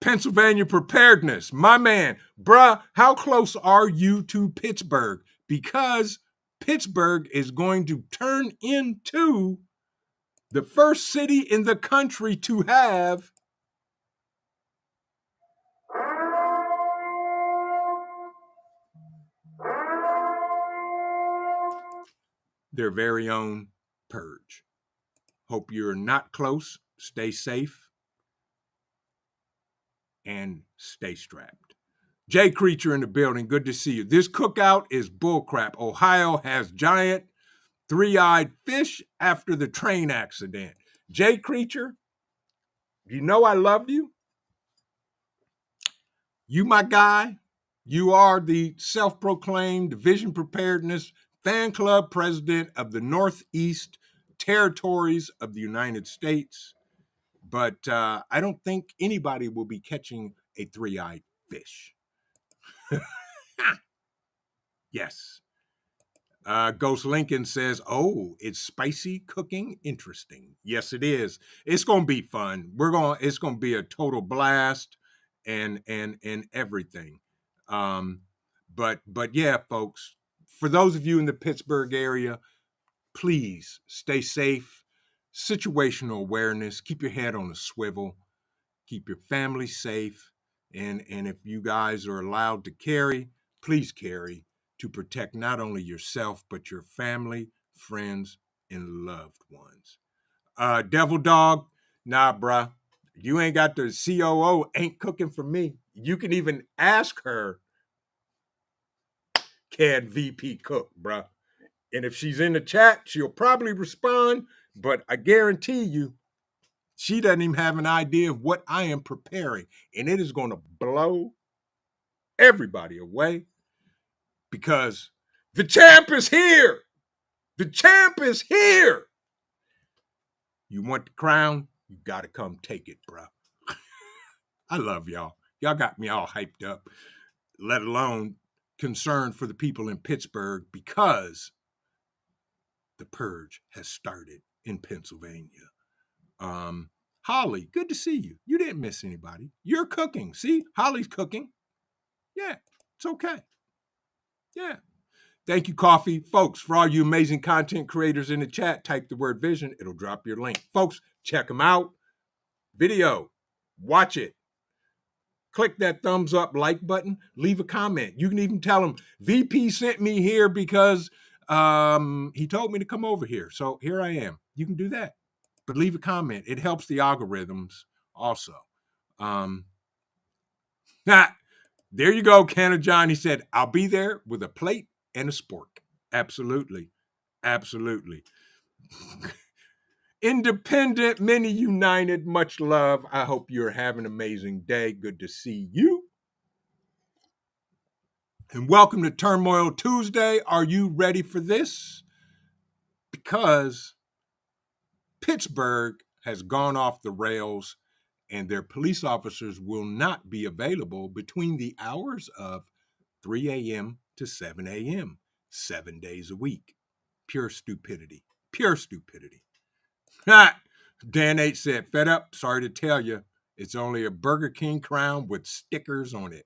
Pennsylvania Preparedness, my man, bruh, how close are you to Pittsburgh? Because Pittsburgh is going to turn into the first city in the country to have their very own purge. Hope you're not close. Stay safe and stay strapped. Jay Creature in the building. Good to see you. This cookout is bullcrap. Ohio has giant 3-eyed fish after the train accident. Jay Creature, you know I love you. You my guy. You are the self-proclaimed Vision Preparedness Fan Club President of the Northeast Territories of the United States. but I don't think anybody will be catching a three-eyed fish. Yes. Ghost Lincoln says, "Oh, it's spicy cooking, interesting." Yes, it is. It's gonna be fun. It's gonna be a total blast, and everything. But yeah, folks. For those of you in the Pittsburgh area, please stay safe. Situational awareness. Keep your head on a swivel. Keep your family safe, and if you guys are allowed to carry, please carry to protect not only yourself but your family, friends, and loved ones. Devil Dog, nah, bruh. You ain't got the COO ain't cooking for me. You can even ask her, can VP cook, bruh? And if she's in the chat, she'll probably respond, but I guarantee you, she doesn't even have an idea of what I am preparing, and it is going to blow everybody away because the champ is here. The champ is here. You want the crown? You got to come take it, bro. I love y'all. Y'all got me all hyped up, let alone concerned for the people in Pittsburgh because the purge has started in Pennsylvania. Holly, good to see you. You didn't miss anybody. You're cooking. See, Holly's cooking. Yeah, it's okay. Yeah. Thank you, Coffee. Folks, for all you amazing content creators in the chat, type the word vision. It'll drop your link. Folks, check them out. Video. Watch it. Click that thumbs up like button. Leave a comment. You can even tell them, VP sent me here because he told me to come over here. So here I am. You can do that. But leave a comment. It helps the algorithms also. There you go, Canna John. He said, I'll be there with a plate and a spork. Absolutely. Absolutely. Independent, many united, much love. I hope you're having an amazing day. Good to see you. And welcome to Turmoil Tuesday. Are you ready for this? Because Pittsburgh has gone off the rails and their police officers will not be available between the hours of 3 a.m. to 7 a.m., 7 days a week. Pure stupidity. Pure stupidity. Dan H said, fed up, sorry to tell you, it's only a Burger King crown with stickers on it.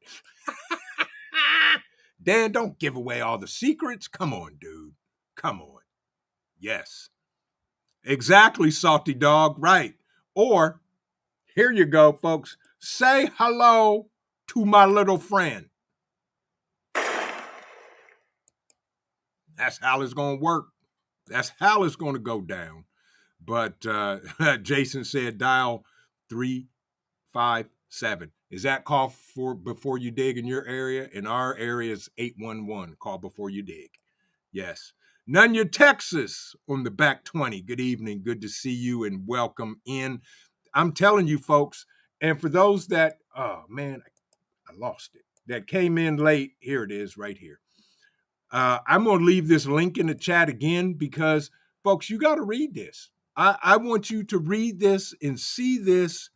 Dan, don't give away all the secrets. Come on, dude. Come on. Yes. Exactly, Salty Dog. Right. Or, here you go, folks. Say hello to my little friend. That's how it's going to work. That's how it's going to go down. But Jason said dial 357. Is that call for before you dig in your area? In our area is 811. Call before you dig. Yes. Nunya, Texas on the back 20. Good evening. Good to see you and welcome in. I'm telling you, folks, and for those that, oh man, I lost it, that came in late, here it is right here. I'm going to leave this link in the chat again because, folks, you got to read this. I want you to read this and see this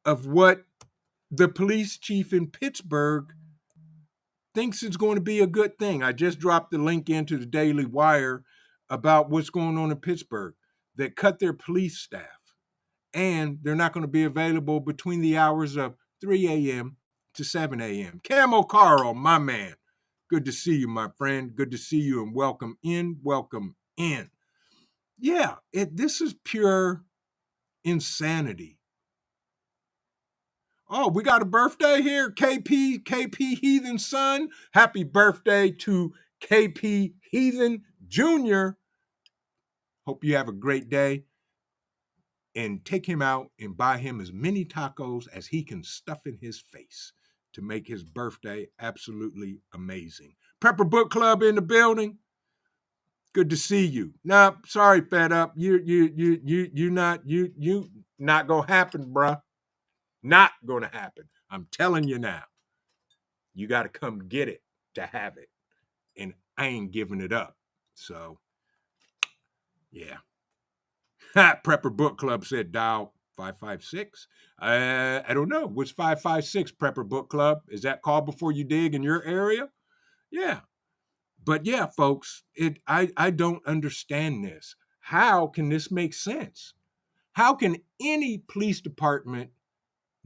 of what the police chief in Pittsburgh thinks it's going to be a good thing. I just dropped the link into the Daily Wire about what's going on in Pittsburgh that cut their police staff and they're not going to be available between the hours of 3 a.m. to 7 a.m. Camo Carl, my man. Good to see you, my friend. Good to see you and welcome in. Welcome in. Yeah, this is pure insanity. Oh, we got a birthday here. KP Heathen son. Happy birthday to KP Heathen Jr. Hope you have a great day. And take him out and buy him as many tacos as he can stuff in his face to make his birthday absolutely amazing. Prepper Book Club in the building. Good to see you. Nah, sorry, fed up. You not gonna happen, bruh. Not gonna happen. I'm telling you now. You got to come get it to have it, and I ain't giving it up. So, yeah. Prepper Book Club said dial 556. I don't know. What's 556 Prepper Book Club? Is that call before you dig in your area? Yeah. But yeah, folks, I don't understand this. How can this make sense? How can any police department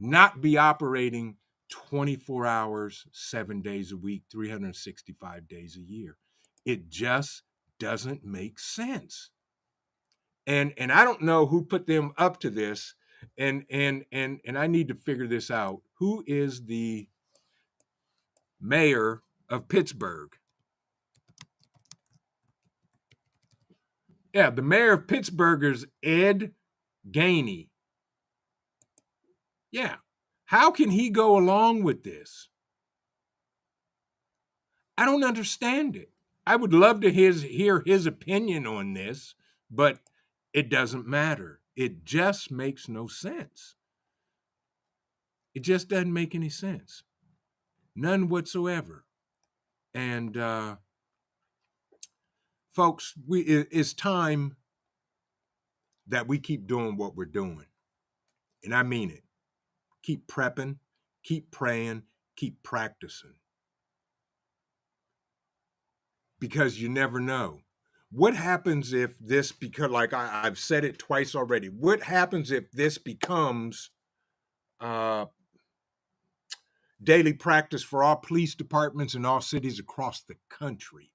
not be operating 24 hours, 7 days a week, 365 days a year? It just doesn't make sense. And I don't know who put them up to this, and I need to figure this out. Who is the mayor of Pittsburgh? Yeah, the mayor of Pittsburgh is Ed Gainey. Yeah. How can he go along with this? I don't understand it. I would love to hear his opinion on this, but it doesn't matter. It just makes no sense. It just doesn't make any sense. None whatsoever. And folks, it's time that we keep doing what we're doing. And I mean it. Keep prepping, keep praying, keep practicing. Because you never know. What happens if this, because like I've said it twice already, what happens if this becomes daily practice for all police departments in all cities across the country?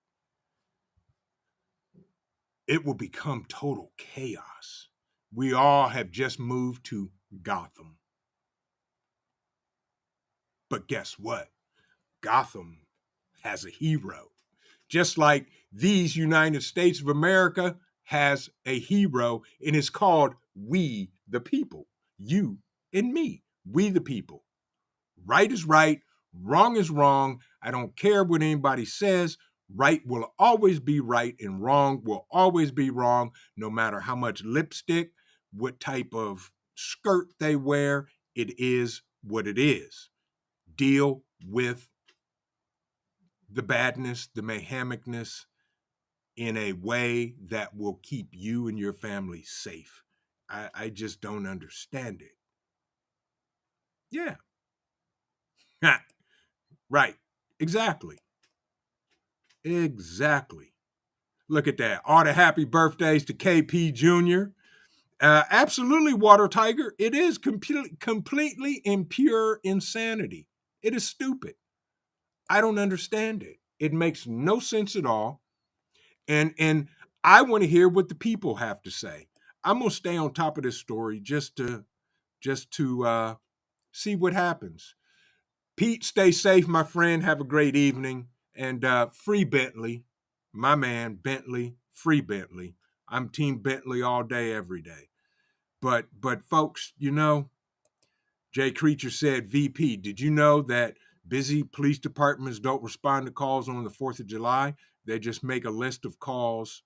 It will become total chaos. We all have just moved to Gotham. But guess what? Gotham has a hero. Just like these United States of America has a hero, and it's called We the People. You and me. We the people. Right is right. Wrong is wrong. I don't care what anybody says. Right will always be right, and wrong will always be wrong, no matter how much lipstick, what type of skirt they wear. It is what it is. Deal with the badness, the mayhemicness in a way that will keep you and your family safe. I just don't understand it. Yeah. Right. Exactly. Exactly. Look at that. All the happy birthdays to KP Jr. Absolutely, Water Tiger. It is completely impure insanity. It is stupid. I don't understand it. It makes no sense at all. And I want to hear what the people have to say. I'm going to stay on top of this story just to see what happens. Pete, stay safe, my friend. Have a great evening. And free Bentley, my man, Bentley, free Bentley. I'm Team Bentley all day, every day. But folks, you know, Jay Creature said, VP, did you know that busy police departments don't respond to calls on the 4th of July? They just make a list of calls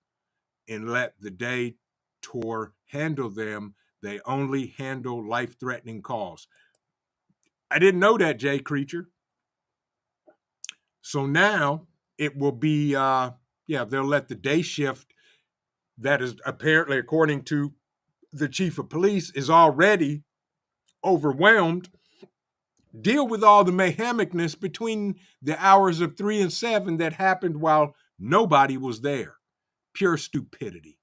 and let the day tour handle them. They only handle life-threatening calls. I didn't know that, Jay Creature. So now it will be, they'll let the day shift that is apparently, according to the chief of police, is already overwhelmed, deal with all the mayhemicness between the hours of 3 and 7 that happened while nobody was there. Pure stupidity.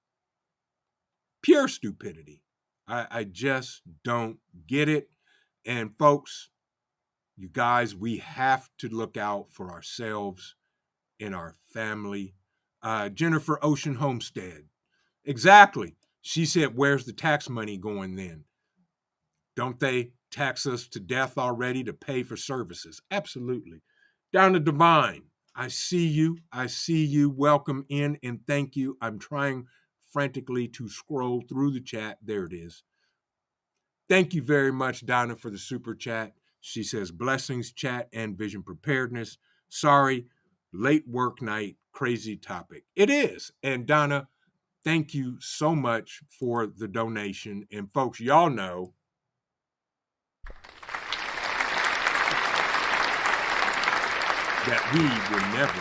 Pure stupidity. I just don't get it. And folks, you guys, we have to look out for ourselves and our family. Jennifer Ocean Homestead. Exactly. She said, where's the tax money going then? Don't they tax us to death already to pay for services? Absolutely. Down to Divine. I see you. I see you. Welcome in and thank you. I'm trying frantically to scroll through the chat. There it is. Thank you very much, Donna, for the super chat. She says, blessings, chat, and vision preparedness. Sorry, late work night, crazy topic. It is. And Donna, thank you so much for the donation. And folks, y'all know that we will never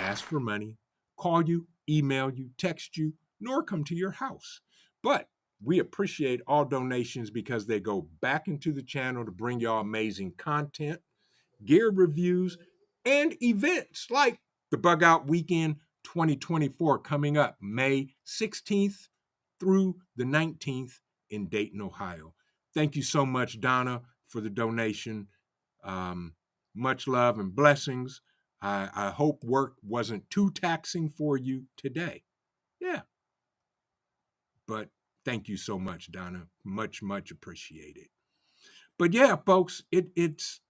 ask for money, call you, email you, text you, nor come to your house. But We appreciate all donations because they go back into the channel to bring y'all amazing content, gear reviews, and events like the Bug Out Weekend 2024 coming up May 16th through the 19th in Dayton, Ohio. Thank you so much, Donna, for the donation. Much love and blessings. I hope work wasn't too taxing for you today. Yeah. But thank you so much, Donna. Much, much appreciated. But yeah, folks, it's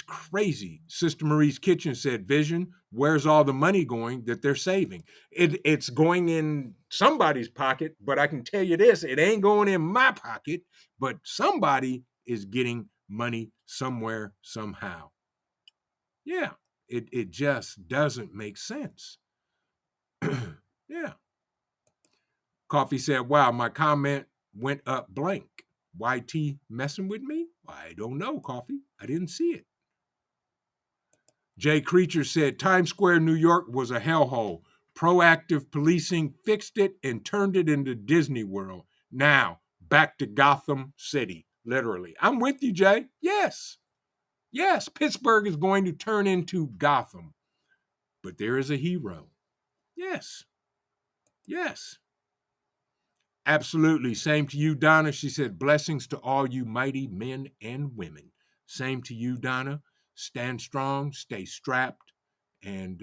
crazy. Sister Marie's Kitchen said, Vision, where's all the money going that they're saving? It's going in somebody's pocket, but I can tell you this, it ain't going in my pocket, but somebody is getting money somewhere, somehow. Yeah, it just doesn't make sense. Yeah. Coffee said, wow, my comment went up blank. YT messing with me? I don't know, Coffee. I didn't see it. Jay Creature said, Times Square, New York was a hellhole. Proactive policing fixed it and turned it into Disney World. Now, back to Gotham City, literally. I'm with you, Jay. Yes. Yes, Pittsburgh is going to turn into Gotham. But there is a hero. Yes. Yes. Absolutely. Same to you, Donna. She said, blessings to all you mighty men and women. Same to you, Donna. Stand strong, stay strapped, and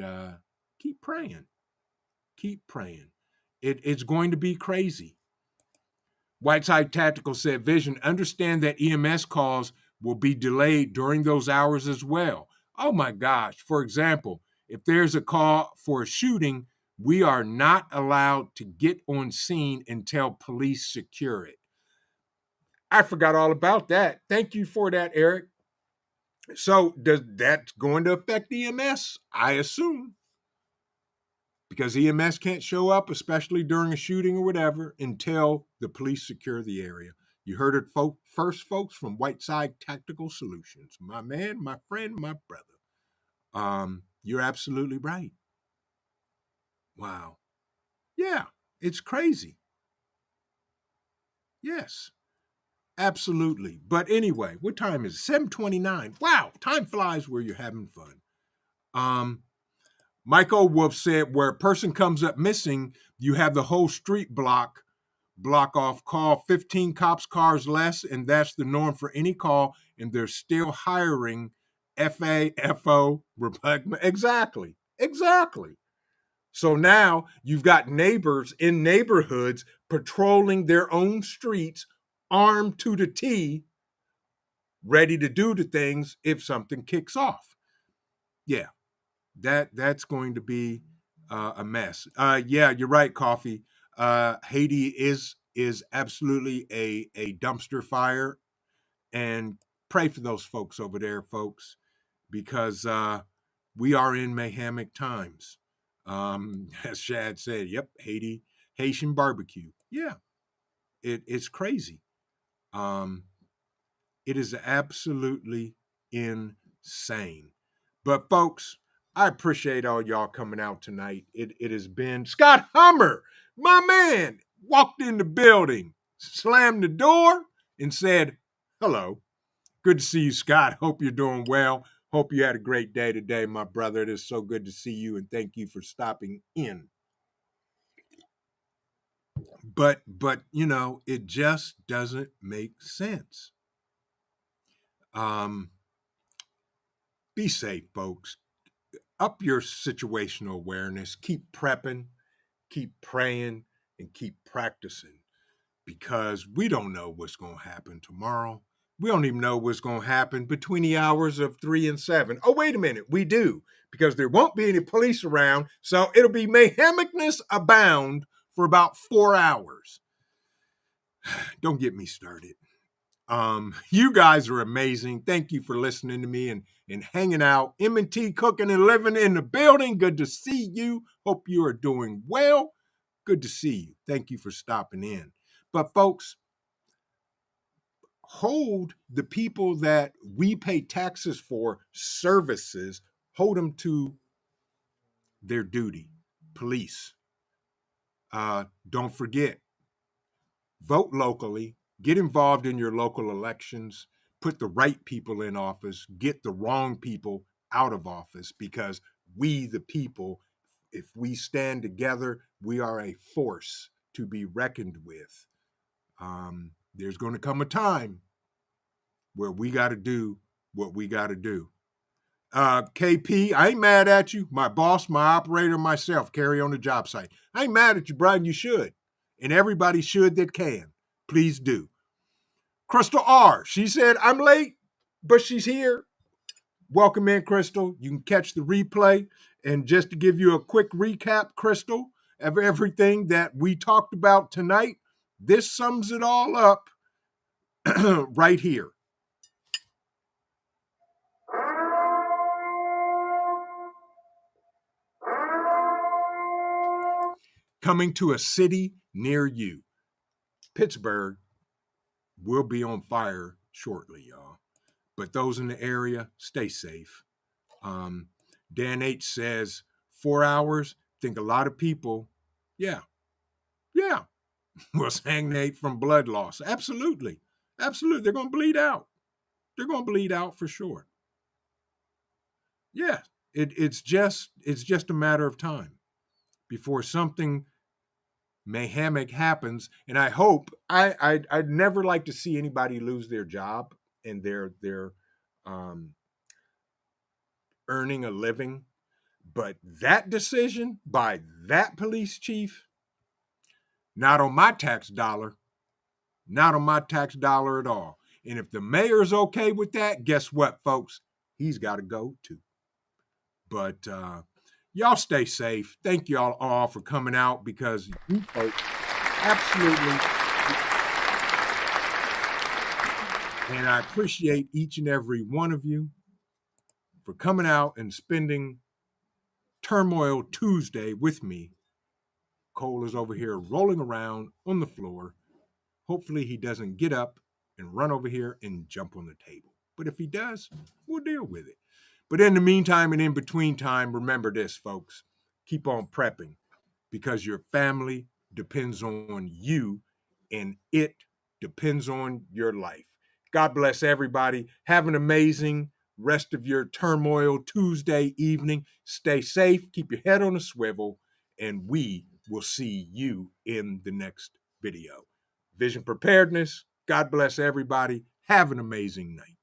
keep praying. Keep praying. It's going to be crazy. Whiteside Tactical said, Vision, understand that EMS calls will be delayed during those hours as well. Oh my gosh. For example, if there's a call for a shooting, we are not allowed to get on scene until police secure it. I forgot all about that. Thank you for that, Eric. So does that going to affect EMS? I assume. Because EMS can't show up, especially during a shooting or whatever, until the police secure the area. You heard it first, folks, from Whiteside Tactical Solutions. My man, my friend, my brother. You're absolutely right. Wow. Yeah, it's crazy. Yes, absolutely. But anyway, what time is it? 7:29. Wow, time flies where you're having fun. Michael Wolf said, where a person comes up missing, you have the whole street block off. Call 15 cops cars less, and that's the norm for any call, and they're still hiring FAFO repugnant. Exactly. So now you've got neighbors in neighborhoods patrolling their own streets, armed to the T, ready to do the things if something kicks off. Yeah, that's going to be a mess. Yeah, you're right, Coffee. Haiti is absolutely a dumpster fire, and pray for those folks over there, folks, because we are in mayhemic times. As Shad said, yep, Haitian barbecue. Yeah, it's crazy. It is absolutely insane. But folks, I appreciate all y'all coming out tonight. It has been Scott Hummer, my man, walked in the building, slammed the door, and said, hello. Good to see you, Scott. Hope you're doing well. Hope you had a great day today, my brother. It is so good to see you, and thank you for stopping in. But you know, it just doesn't make sense. Be safe, folks. Up your situational awareness. Keep prepping, keep praying, and keep practicing, because we don't know what's going to happen tomorrow. We don't even know what's going to happen between the hours of 3 and 7. Oh, wait a minute. We do, because there won't be any police around. So it'll be mayhemicness abound for about 4 hours. Don't get me started. You guys are amazing. Thank you for listening to me and hanging out. M&T Cooking and Living in the building. Good to see you. Hope you are doing well. Good to see you. Thank you for stopping in. But folks, hold the people that we pay taxes for services, hold them to their duty. Police. Don't forget, vote locally, get involved in your local elections, put the right people in office, get the wrong people out of office, because we, the people, if we stand together, we are a force to be reckoned with. There's going to come a time where we got to do what we got to do. KP, I ain't mad at you. My boss, my operator, myself, carry on the job site. I ain't mad at you, Brian. You should. And everybody should that can. Please do. Crystal R, she said, I'm late, but she's here. Welcome in, Crystal. You can catch the replay. And just to give you a quick recap, Crystal, of everything that we talked about tonight, this sums it all up right here. Coming to a city near you. Pittsburgh will be on fire shortly, y'all. But those in the area, stay safe. Dan H says 4 hours. Think a lot of people, yeah, will stagnate from blood loss. Absolutely. They're going to bleed out. They're going to bleed out for sure. Yeah, it's just a matter of time before something mayhemic happens. And I hope I'd never like to see anybody lose their job and their earning a living. But that decision by that police chief, not on my tax dollar at all. And if the mayor's okay with that, guess what, folks? He's got to go too. But y'all stay safe. Thank y'all all for coming out, because you folks absolutely. And I appreciate each and every one of you for coming out and spending Turmoil Tuesday with me. Cole is over here rolling around on the floor. Hopefully he doesn't get up and run over here and jump on the table. But if he does, we'll deal with it. But in the meantime and in between time, remember this, folks. Keep on prepping, because your family depends on you and it depends on your life. God bless everybody. Have an amazing rest of your Turmoil Tuesday evening. Stay safe. Keep your head on a swivel. And we will see you in the next video. Vision Preparedness. God bless everybody. Have an amazing night.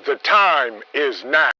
The time is now.